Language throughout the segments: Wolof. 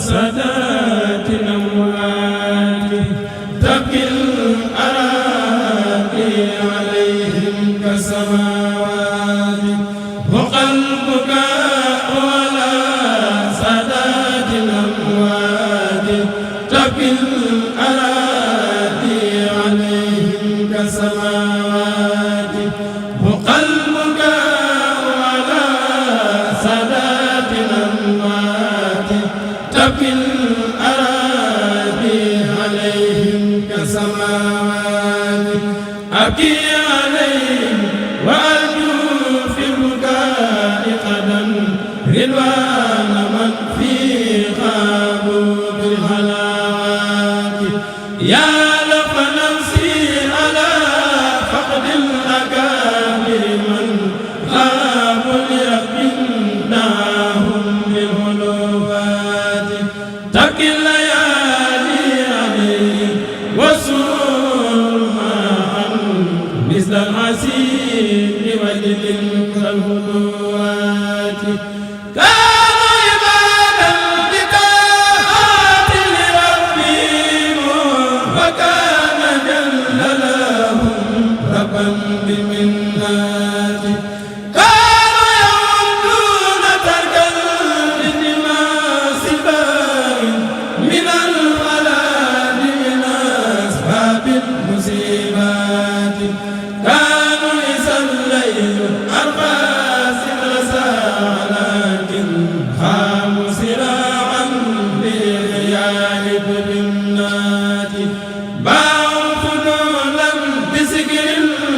سادات الأموات تبكي الأراضي عليهم كالسماوات هقى البكاء على سادات الأموات تبكي الأراضي عليهم كالسماوات هقى البكاء على سادات الأموات تبكي الأراضي عليهم كالسماوات أبكي عليهم وأرجو في البكاء غدا رضوان من في غابوا بالهلاوات يا لف نفسي على فقد الأكابر من غابوا لرب دعاهم بالهلوات تبكي الليالي عليهم وسور معا مثل العسير وجد كالهدوات كانوا عبادا لطاعات لربهم وكان جل لهم ربا بمنات كانوا يعدون تركا للناس باين من الغلال من أسباب المصيبات كانوا إذا الليل أرقى لكن خاموا سراعا بالخيال بالنات باعوا فنونا بذكر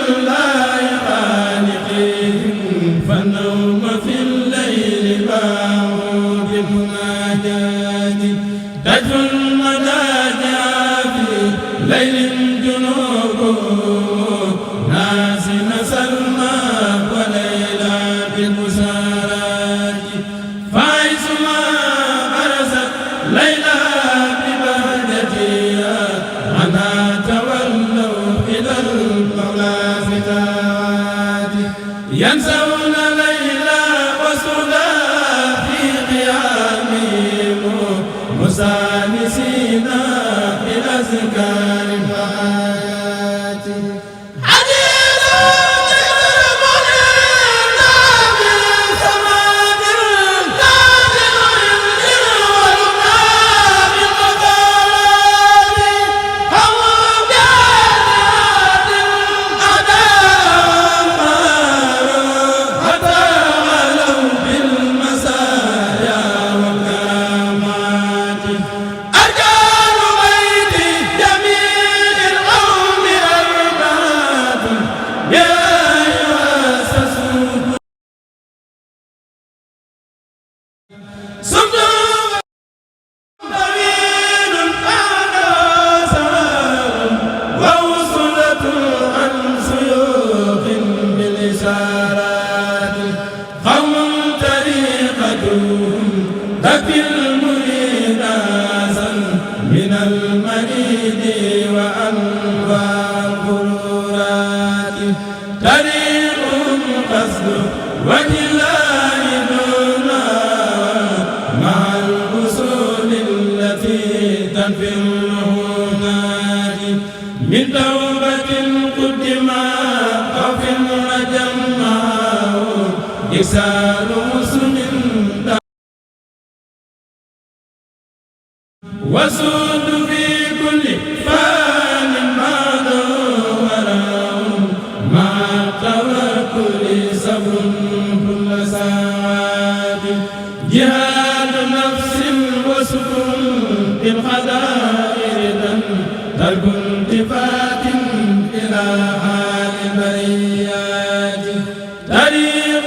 الله خالقهم فالنوم في الليل باعوا بالمناجات تجفو المداجع في ليل جنوب ناس سلمى وليلى بالمسارات فايسما برزت ليلى ببهجتها عنها تولوا إلى المولى فتات ينسون ليلى وسودا في قيامهم مسانسين بأذكار الحياة من المريد وأنواع الغرورات طريقهم قصد وجه الله دونا مع الأصول التي تنفي المهونات من توبة قدمت أو في الرجماء إكسار مسلم وسود في كل فان بعد وراء مع التوكل صبر كل ساعات جهاد نفس وسكون بالقدائر ترك التفات إلى حال البريات طريق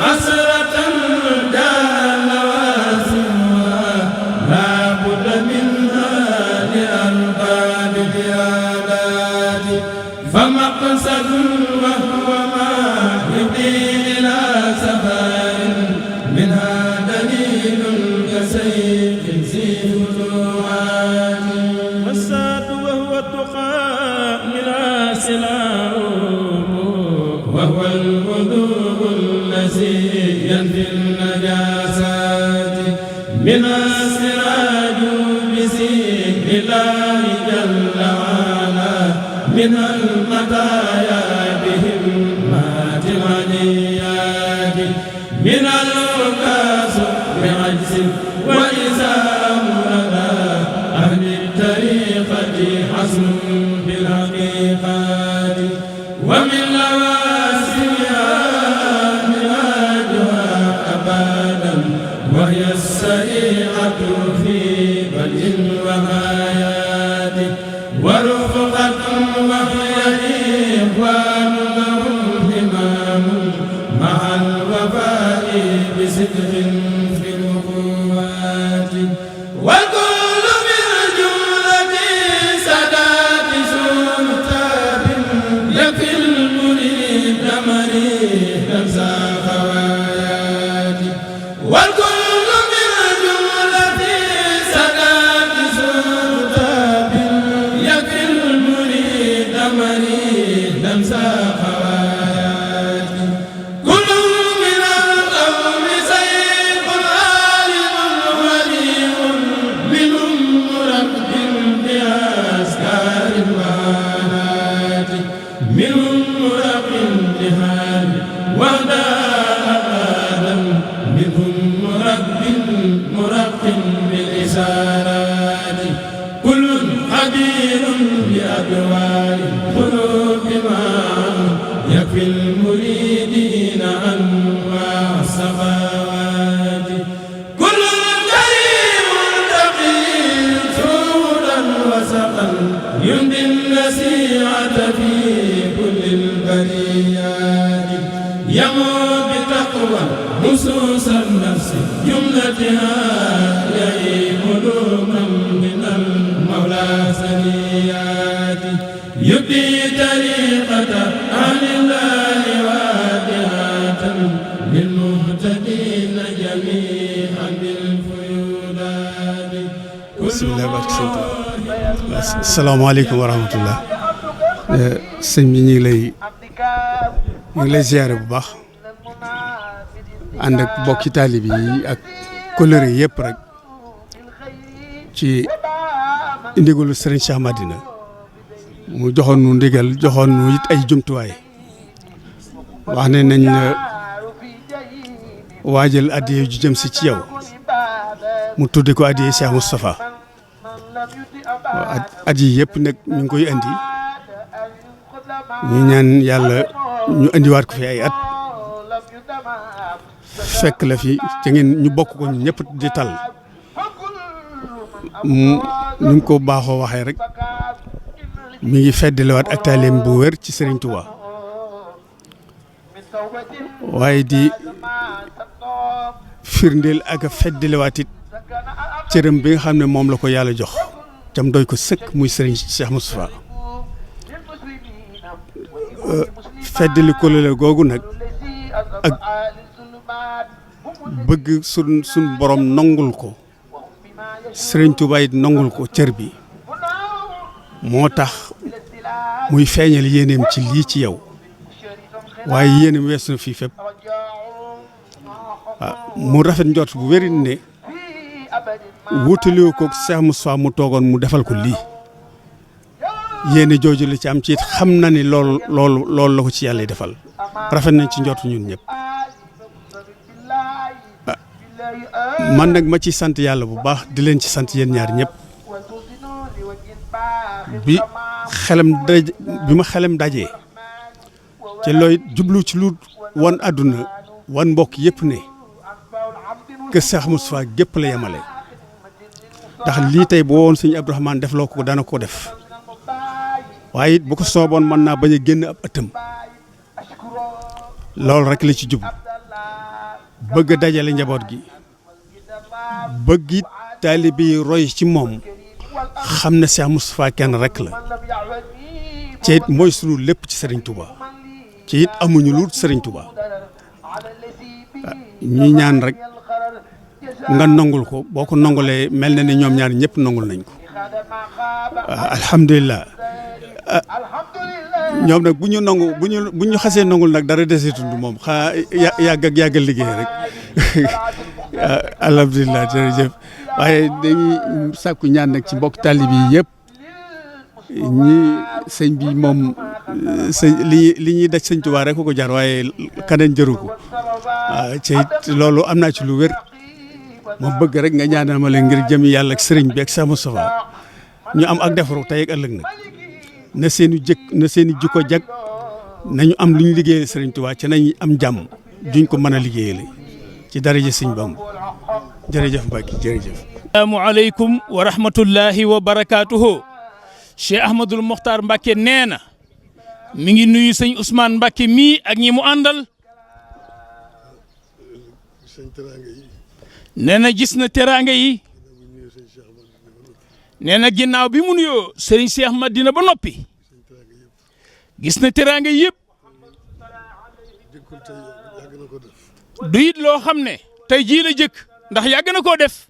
حسرة جال واسعها لا بد منها لأرباب القيادات فمقصد وهو ما يهدي إلى سفر منها دليل كسيف ذي فتوحات والساد وهو التقى منها سلاح وهو الوضوء الذي ينفي النجاسات من السراج لله جل وعلا من المطايا بهمات الغنيات من الوكاس بعجز وإزام لدى أهل الطريقة حسن بالحقيقات ومن لوازمها منهاجها أبدا وهي السريعة في بدء وغايات ورفقة وهي إخوان لهم همام مع الوفاء بصدق في الأخوات والكل من جملة سادات سلطان يكفي المريد مريدا ذا خوايات والكل من جملة سادات سلطان يكفي المريد مريدا ذا خوايات كل من القوم سيف عالم ولي منهم مرب بأسكار الوهات منهم مرب لهاد وهداء آدم منهم مرق بالإسارات كل خبير بأدوار القلوب معا يكفي المريدين أنواع السخاوات كل كريم تقي سودا وسقا يمضي النسيعة في كل البريات يمو بتقوى نصوص النفس جملتها يعي قلوبا من المولى سنيات يبدي طريقة أهل الله وادعة للمهتدين جميعا بالفيودات بسم الله barke Sëñ Tuubaa asalaamaaleykum wa rahmatullah sëñ bi ñu ngi lay ziyaare bu baax ànd ak bokki taalibe yi ak kóllëre yëpp rek ci ndigalu Sëriñ Cheikh Madina mu joxoon nu ndigal joxoon nu it ay jumtuwaay wax ne nañ la waajal addiya ju jëm si ci yow mu tudde ko addiya Cheikh Moustapha at yi yëpp nag ñu ngi koy andi ñu ñaan yàlla ñu andiwaat ko fi ay at fekk la fi te ngeen ñu bokk ko ñu ñëpp di tal ñu ngi ko baaxoo waxee rek mi ngi feddalewaat ak taaleem bu wér ci Serigne Touba waaye di firndeel ak a feddalewaat it cëram bi nga xam ne moom la ko yàlla jox jam doy ko sëkk muy Serigne Cheikh Moustapha feddali kolole googu nag ak bëgg sun borom nongul ko Serigne Touba it nongul ko cër bi moo tax muy feeñal yéeneem ci lii ci yow waaye yéeneem weesu na fii fépp mu rafet njort bu wéri ne wutaliwu ko Cheikh Moustapha mu toogoon mu defal ko lii yéene jooju la ci am ci it xam na ni loolu la ko ci yàlla defal rafet nañ ci njort ñun ñëpp man nag ma ci sant yàlla bu baax di leen ci sant yéen ñaar ñëpp bi ma xelam dajee te looy jublu ci lu wan àdduna wan mbokk yëpp ne que Cheikh Moustapha gépp la yemale ndax lii tey boo woon sëñ Abdourahmane def loo ko dana ko def waaye it bu ko sooboon mën naa bañ a génn ab ëttam loolu rek la ci jublu bëgg a dajale njaboot gi bëgg it taalibe yi roy ci moom xam ne Cheikh Moustapha kenn rek la ci it mooy sunu lépp ci Serigne Touba ci it amuñu lu Serigne Touba ñuy ñaan rek nga nangul ko boo ko nangulee mel na ni ñoom ñaar ñëpp nangul nañ ko alhamdulilah ñoom nag bu ñu xasee nangul nag dara deseetul moom yàggal liggéey rek alhamdulilah jërëjëf waaye dañuy sàkku ñaan nag ci mbokk taalibe yi yëpp sëñ bi moom li ñuy daj sëñ Tuubaa rek ko jar waaye kaneen jëru ko waaw ci loolu am naa ci lu wér ma bëgg rek nga ñaanal ma leen ngir jëmi yàlla ak sëriñ bi ak Cheikh Moustapha ñu am ak defaru tey ak ëllëg nag na seen i jikko jag nañu am lu ñu liggéeyee sëriñ Tuubaa ci nañ am jàmm duñ ko mën a liggéeyale ci daraja sëñ Bamba jërëjëf Mbacke jërëjëf. assalaamu aleykum wa rahmatullahi wa barakaatuhu. Cheikh Ahmadul Mokhtar Mbacke nee na mi ngi nuyu sëñ Ousmane Mbacke mii ak ñi mu àndal. nee na gis na teraanga yi. nee na ginnaaw bi mu nuyoo Serigne Cheikh Madina ba noppi. gis na teraanga yëpp. du it loo xam ne tey jii la jëkk ndax yàgg na koo def.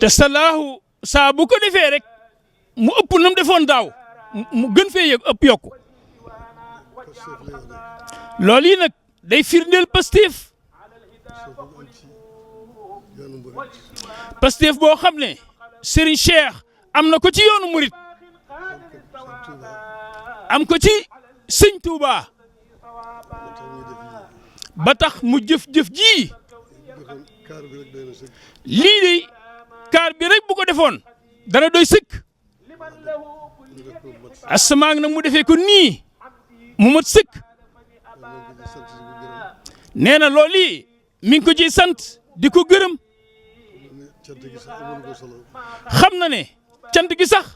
te salaahu saa bu ko defee rek mu ëpp nam defoon daaw mu gën fee yëg ëpp yokku loolu yi nag day firndeel Pastef boo xam ne Serigne Cheikh am na ko ci yoonu murit am ko ci sëñ Touba ba tax mu jëf-jëf ji lii de kaar bi rek bu ko defoon dana doy sëkk asamaag nag mu defee ko nii mu mat sëkk nee na loolu yi mi ngi ko ciy sant di ko gërëm xam na ne cant gi sax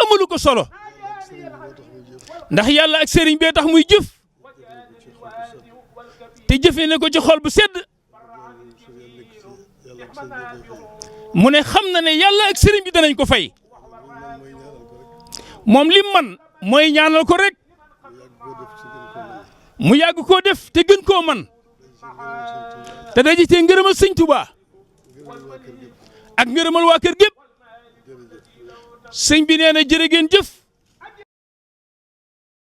amalu ko solo ndax yàlla ak sëriñ bee tax muy jëf te jëfee ne ko ci xol bu sedd mu ne xam na ne yàlla ak sëriñ bi danañ ko fay moom li man mooy ñaanal ko rek mu yàgg koo def te gën koo man te daje te ngërëmal sëñ Tuubaa ak ngërëmal waa kër gépp sëñ bi nee na jërë ngeen jëf